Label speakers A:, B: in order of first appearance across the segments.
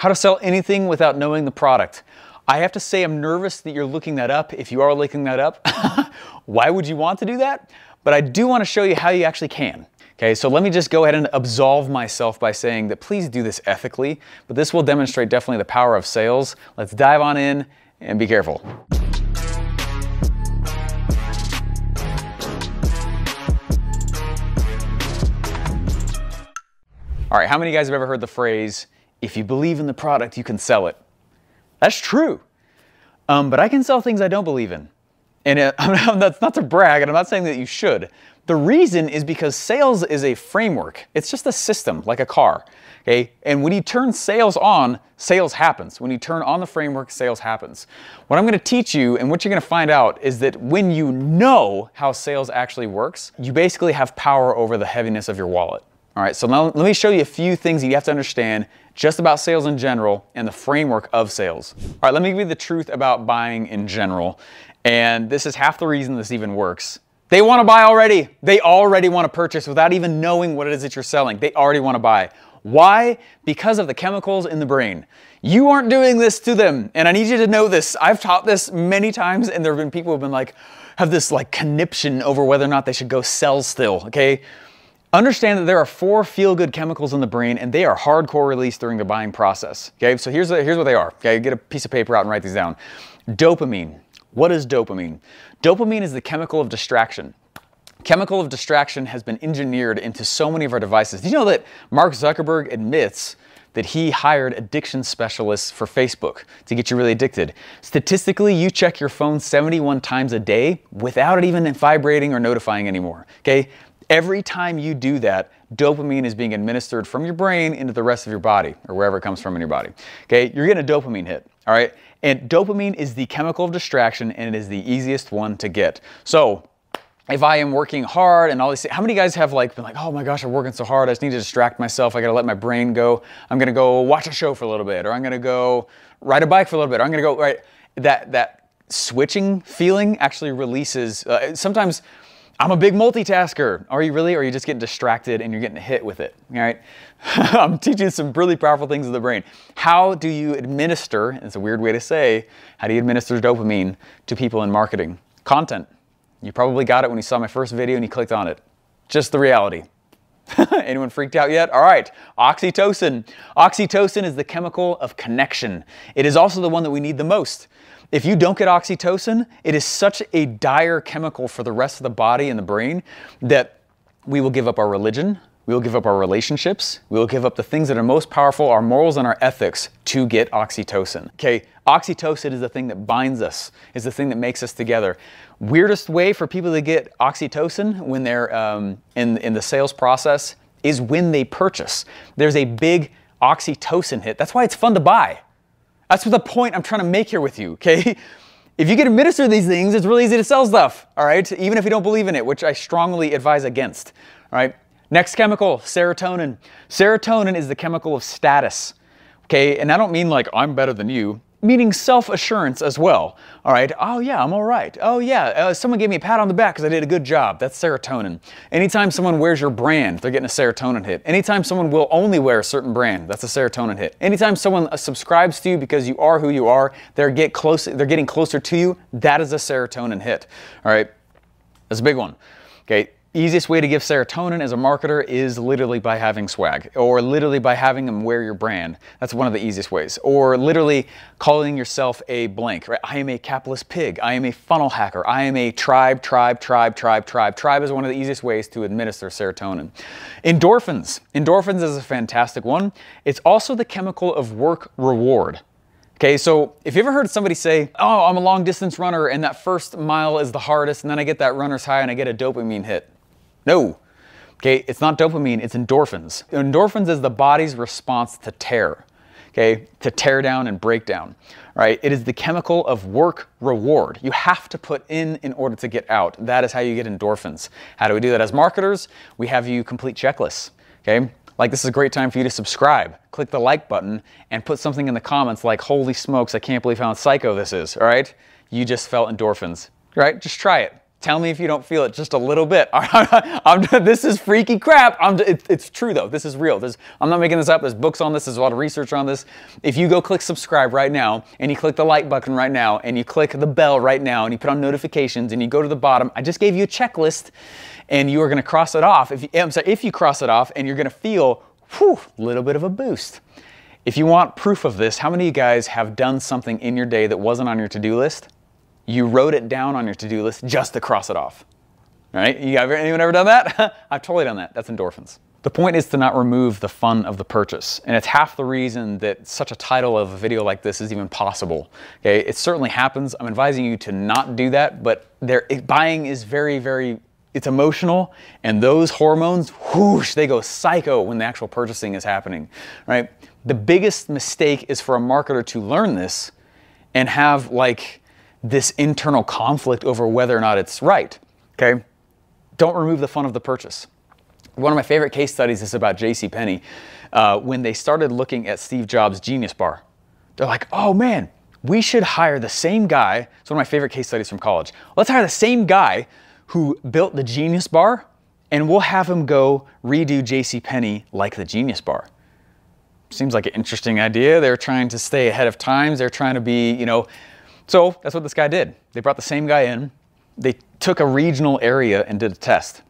A: How to sell anything without knowing the product. I have to say I'm nervous that you're looking that up. If you are looking that up, why would you want to do that? But I do want to show you how you actually can. Okay, so let me just go ahead and absolve myself by saying that please do this ethically, but this will demonstrate definitely the power of sales. Let's dive on in and be careful. All right, how many of you guys have ever heard the phrase, if you believe in the product, you can sell it? That's true. But I can sell things I don't believe in. And that's not to brag, and I'm not saying that you should. The reason is because sales is a framework. It's just a system, like a car. Okay? And when you turn sales on, sales happens. When you turn on the framework, sales happens. What I'm going to teach you and what you're going to find out is that when you know how sales actually works, you basically have power over the heaviness of your wallet. All right, so now let me show you a few things that you have to understand just about sales in general and the framework of sales. All right, let me give you the truth about buying in general. And this is half the reason this even works. They want to buy already. They already want to purchase without even knowing what it is that you're selling. They already want to buy. Why? Because of the chemicals in the brain. You aren't doing this to them. And I need you to know this. I've taught this many times, and there have been people who have been like, have this like conniption over whether or not they should go sell still, okay? Understand that there are 4 feel-good chemicals in the brain, and they are hardcore released during the buying process. Okay, so here's what they are. Okay, get a piece of paper out and write these down. Dopamine. What is dopamine? Dopamine is the chemical of distraction. Chemical of distraction has been engineered into so many of our devices. Do you know that Mark Zuckerberg admits that he hired addiction specialists for Facebook to get you really addicted? Statistically, you check your phone 71 times a day without it even vibrating or notifying anymore. Okay? Every time you do that, dopamine is being administered from your brain into the rest of your body, or wherever it comes from in your body. Okay, you're getting a dopamine hit, all right? And dopamine is the chemical of distraction, and it is the easiest one to get. So, if I am working hard and all these things, how many guys have like been like, oh my gosh, I'm working so hard, I just need to distract myself, I gotta let my brain go, I'm gonna go watch a show for a little bit, or I'm gonna go ride a bike for a little bit, or I'm gonna go, right? That switching feeling actually releases, sometimes, I'm a big multitasker. Are you really? Or are you just getting distracted and you're getting hit with it? All right. I'm teaching some really powerful things of the brain. How do you administer, it's a weird way to say, how do you administer dopamine to people in marketing? Content. You probably got it when you saw my first video and you clicked on it. Just the reality. Anyone freaked out yet? All right. Oxytocin. Oxytocin is the chemical of connection. It is also the one that we need the most. If you don't get oxytocin, it is such a dire chemical for the rest of the body and the brain that we will give up our religion, we will give up our relationships, we will give up the things that are most powerful, our morals and our ethics, to get oxytocin. Okay, oxytocin is the thing that binds us, is the thing that makes us together. Weirdest way for people to get oxytocin when they're in the sales process is when they purchase. There's a big oxytocin hit. That's why it's fun to buy. That's the point I'm trying to make here with you, okay? If you can administer these things, it's really easy to sell stuff, all right? Even if you don't believe in it, which I strongly advise against, all right? Next chemical, serotonin. Serotonin is the chemical of status, okay? And I don't mean like I'm better than you, meaning self-assurance as well, all right? Oh yeah, I'm all right. Oh yeah, someone gave me a pat on the back because I did a good job. That's serotonin. Anytime someone wears your brand, they're getting a serotonin hit. Anytime someone will only wear a certain brand, that's a serotonin hit. Anytime someone subscribes to you because you are who you are, they're getting closer to you, that is a serotonin hit, all right? That's a big one, okay? Easiest way to give serotonin as a marketer is literally by having swag, or literally by having them wear your brand. That's one of the easiest ways. Or literally calling yourself a blank, right? I am a capitalist pig. I am a funnel hacker. I am a tribe. Tribe is one of the easiest ways to administer serotonin. Endorphins. Endorphins is a fantastic one. It's also the chemical of work reward. Okay, so if you ever heard somebody say, oh, I'm a long distance runner and that first mile is the hardest and then I get that runner's high and I get a dopamine hit. No, okay, it's not dopamine, it's endorphins. Endorphins is the body's response to tear, okay, to tear down and break down, right? It is the chemical of work reward. You have to put in order to get out. That is how you get endorphins. How do we do that? As marketers, we have you complete checklists, okay? Like this is a great time for you to subscribe, click the like button, and put something in the comments like, holy smokes, I can't believe how psycho this is, all right? You just felt endorphins, right? Just try it. Tell me if you don't feel it just a little bit. This is freaky crap. It's true though. This is real. I'm not making this up. There's books on this. There's a lot of research on this. If you go click subscribe right now, and you click the like button right now, and you click the bell right now, and you put on notifications, and you go to the bottom, I just gave you a checklist, and you are going to cross it off. If you cross it off, and you're going to feel a little bit of a boost. If you want proof of this, how many of you guys have done something in your day that wasn't on your to-do list? You wrote it down on your to-do list just to cross it off. All right? Anyone ever done that? I've totally done that. That's endorphins. The point is to not remove the fun of the purchase. And it's half the reason that such a title of a video like this is even possible. Okay? It certainly happens. I'm advising you to not do that, but buying is very, it's emotional, and those hormones, whoosh, they go psycho when the actual purchasing is happening, right? The biggest mistake is for a marketer to learn this and have like this internal conflict over whether or not it's right, okay? Don't remove the fun of the purchase. One of my favorite case studies is about JCPenney. When they started looking at Steve Jobs' Genius Bar, they're like, oh man, we should hire the same guy. It's one of my favorite case studies from college. Let's hire the same guy who built the Genius Bar, and we'll have him go redo JCPenney like the Genius Bar. Seems like an interesting idea. They're trying to stay ahead of times. They're trying to be, so that's what this guy did. They brought the same guy in. They took a regional area and did a test.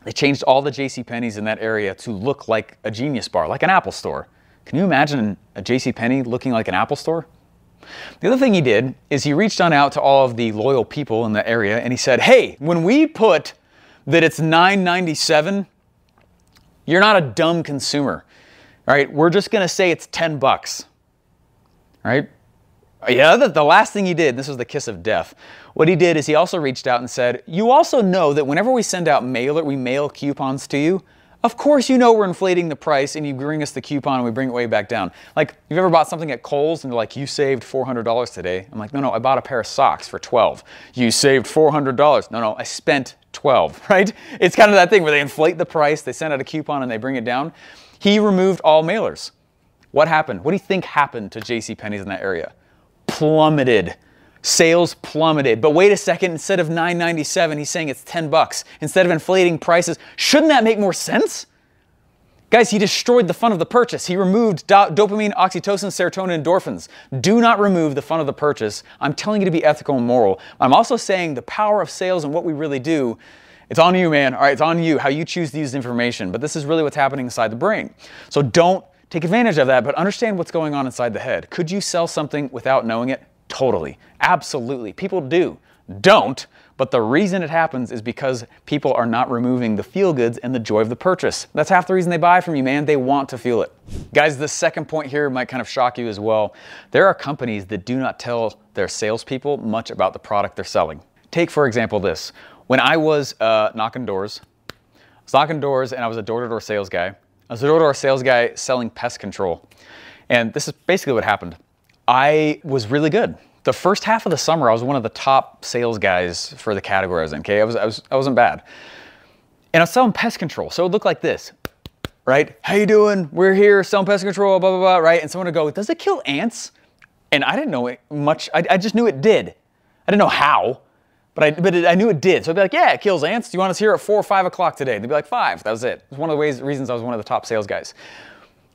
A: They changed all the JCPenney's in that area to look like a Genius Bar, like an Apple store. Can you imagine a JCPenney looking like an Apple store? The other thing he did is he reached on out to all of the loyal people in the area and he said, hey, when we put that it's $9.97, you're not a dumb consumer, right? We're just gonna say it's 10 bucks, right? Yeah, the last thing he did, this was the kiss of death. What he did is he also reached out and said, you also know that whenever we send out we mail coupons to you, of course you know we're inflating the price and you bring us the coupon and we bring it way back down. Like, you've ever bought something at Kohl's and they're like, you saved $400 today. I'm like, no, I bought a pair of socks for 12. You saved $400. No, I spent 12, right? It's kind of that thing where they inflate the price, they send out a coupon and they bring it down. He removed all mailers. What happened? What do you think happened to JCPenney's in that area? Plummeted. Sales plummeted. But wait a second, instead of $9.97, he's saying it's 10 bucks. Instead of inflating prices, shouldn't that make more sense? Guys, he destroyed the fun of the purchase. He removed dopamine, oxytocin, serotonin, endorphins. Do not remove the fun of the purchase. I'm telling you to be ethical and moral. I'm also saying the power of sales and what we really do, it's on you, man. All right, it's on you, how you choose to use the information. But this is really what's happening inside the brain. So don't take advantage of that, but understand what's going on inside the head. Could you sell something without knowing it? Totally. Absolutely. People do. Don't. But the reason it happens is because people are not removing the feel-goods and the joy of the purchase. That's half the reason they buy from you, man. They want to feel it. Guys, the second point here might kind of shock you as well. There are companies that do not tell their salespeople much about the product they're selling. Take, for example, this. When I was knocking doors, and I was a door-to-door sales guy. I was a door-to-door sales guy selling pest control. And this is basically what happened. I was really good. The first half of the summer, I was one of the top sales guys for the category I was in, okay? I wasn't bad. And I was selling pest control, so it would look like this, right? How you doing? We're here selling pest control, blah, blah, blah, right? And someone would go, does it kill ants? And I didn't know it much. I just knew it did. I didn't know how, but I knew it did. So I'd be like, yeah, it kills ants. Do you want us here at 4 or 5 o'clock today? And they'd be like, 5. That was it. It was one of the reasons I was one of the top sales guys.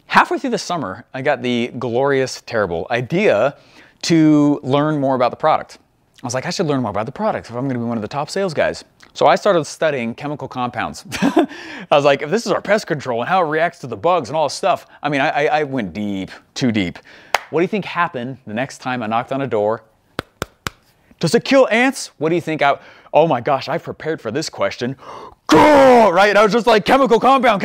A: Halfway through the summer, I got the glorious, terrible idea to learn more about the product. I was like, I should learn more about the product if I'm gonna be one of the top sales guys. So I started studying chemical compounds. I was like, if this is our pest control and how it reacts to the bugs and all this stuff, I mean, I went deep, too deep. What do you think happened the next time I knocked on a door? Does it kill ants? What do you think? Oh my gosh, I've prepared for this question. Cool, right? I was just like, chemical compound,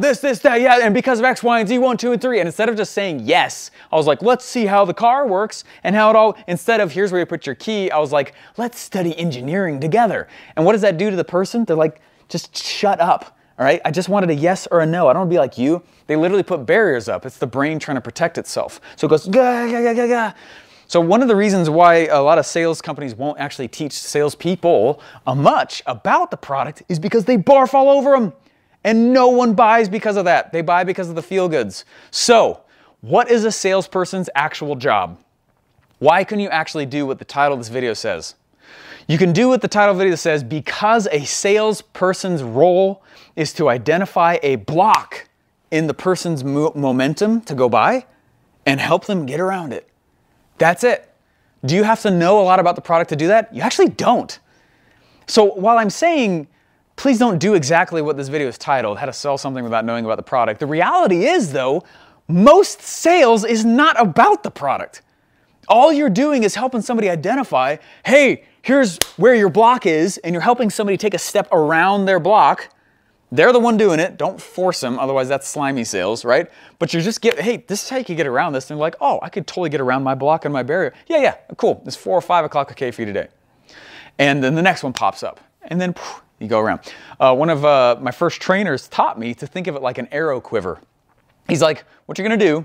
A: this, that, yeah, and because of X, Y, and Z, 1, 2, and 3. And instead of just saying yes, I was like, let's see how the car works and how it all, instead of here's where you put your key, I was like, let's study engineering together. And what does that do to the person? They're like, just shut up, all right? I just wanted a yes or a no. I don't want to be like you. They literally put barriers up. It's the brain trying to protect itself. So it goes, gah, gah, gah, gah, gah. So one of the reasons why a lot of sales companies won't actually teach salespeople much about the product is because they barf all over them. And no one buys because of that. They buy because of the feel-goods. So what is a salesperson's actual job? Why can you actually do what the title of this video says? You can do what the title of the video says, because a salesperson's role is to identify a block in the person's momentum to go by and help them get around it. That's it. Do you have to know a lot about the product to do that? You actually don't. So while I'm saying, please don't do exactly what this video is titled, how to sell something without knowing about the product, the reality is though, most sales is not about the product. All you're doing is helping somebody identify, hey, here's where your block is, and you're helping somebody take a step around their block. They're the one doing it. Don't force them, otherwise that's slimy sales, right? But you're just hey, this is how you can get around this. And they're like, oh, I could totally get around my block and my barrier. Yeah, cool. It's 4 or 5 o'clock okay for you today. And then the next one pops up. And then you go around. One of my first trainers taught me to think of it like an arrow quiver. He's like, what you're gonna do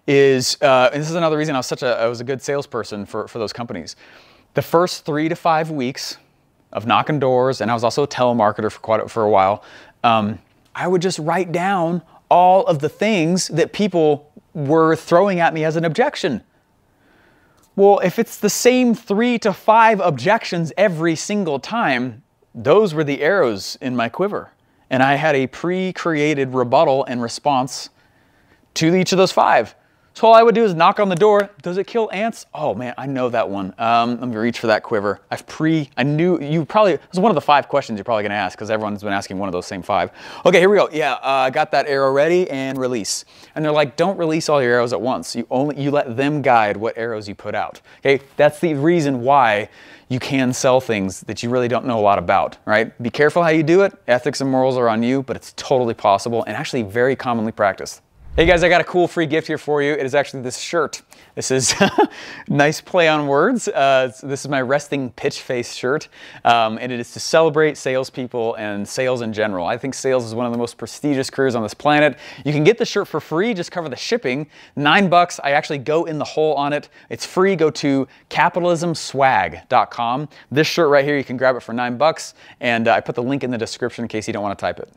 A: is, and this is another reason I was a good salesperson for those companies. The first 3 to 5 weeks of knocking doors, and I was also a telemarketer for a while, I would just write down all of the things that people were throwing at me as an objection. Well, if it's the same 3 to 5 objections every single time, those were the arrows in my quiver. And I had a pre-created rebuttal and response to each of those 5. So all I would do is knock on the door. Does it kill ants? Oh man, I know that one. Let me reach for that quiver. I knew you probably, it was one of the 5 questions you're probably gonna ask because everyone's been asking one of those same 5. Okay, here we go. Yeah, I got that arrow ready and release. And they're like, don't release all your arrows at once. You let them guide what arrows you put out. Okay, that's the reason why you can sell things that you really don't know a lot about, right? Be careful how you do it. Ethics and morals are on you, but it's totally possible and actually very commonly practiced. Hey guys, I got a cool free gift here for you. It is actually this shirt. This is nice play on words. This is my resting pitch face shirt, and it is to celebrate salespeople and sales in general. I think sales is one of the most prestigious careers on this planet. You can get the shirt for free, just cover the shipping. $9, I actually go in the hole on it. It's free, go to capitalismswag.com. This shirt right here, you can grab it for $9, and I put the link in the description in case you don't want to type it.